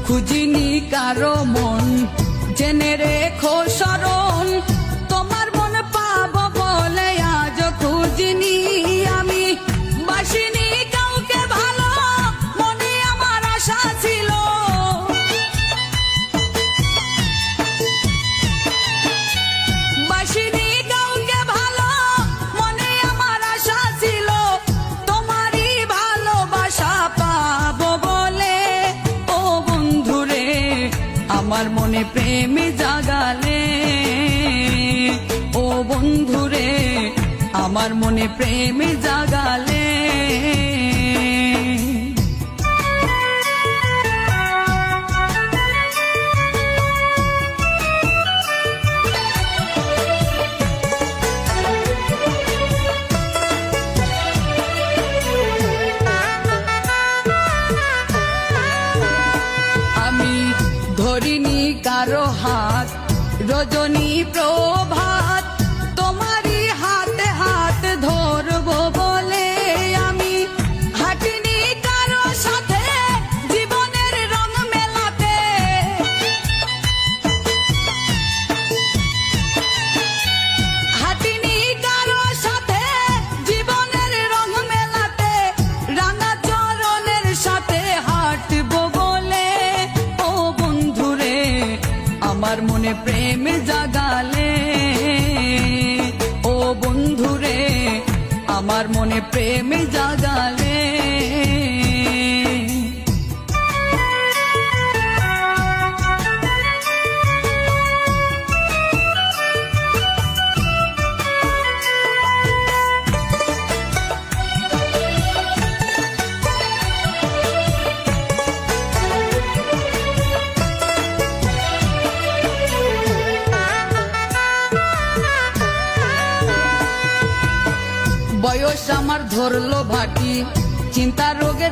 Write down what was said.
খুঁজিনি কারো মন, জেনে রেখো শরণ, তোমার মন পাবো বলে আজ খুঁজিনি আমি। বাসিনি কাউকে ভালো, মনে আমার আশা ছিল, বাসিনি কাউকে ভালো, মনে আমার আশা ছিল, তোমারই ভালোবাসা পাবো বলে। ও বন্ধুরে আমার মনে প্রেম জাগালে, ও বন্ধুরে আমার মনে প্রেম জাগালে। আমি ধরিনি কারো হাত, রজনী প্রভাত, তোমারই হাতে হাত ধরবো বলে আমি। হাঁটিনি কারো সাথে জীবনের রং মেলাতে, হাঁটিনি কারো সাথে জীবনের রং মেলাতে, রাঙা চরণের সাথে হাঁটবো বলে। ও বন্ধুরে আমার মনে প্রেম জাগালে, ও বন্ধুরে আমার মনে প্রেম জাগালে। বয়স আমার ধরলো ভাটি, চিন্তা রোগে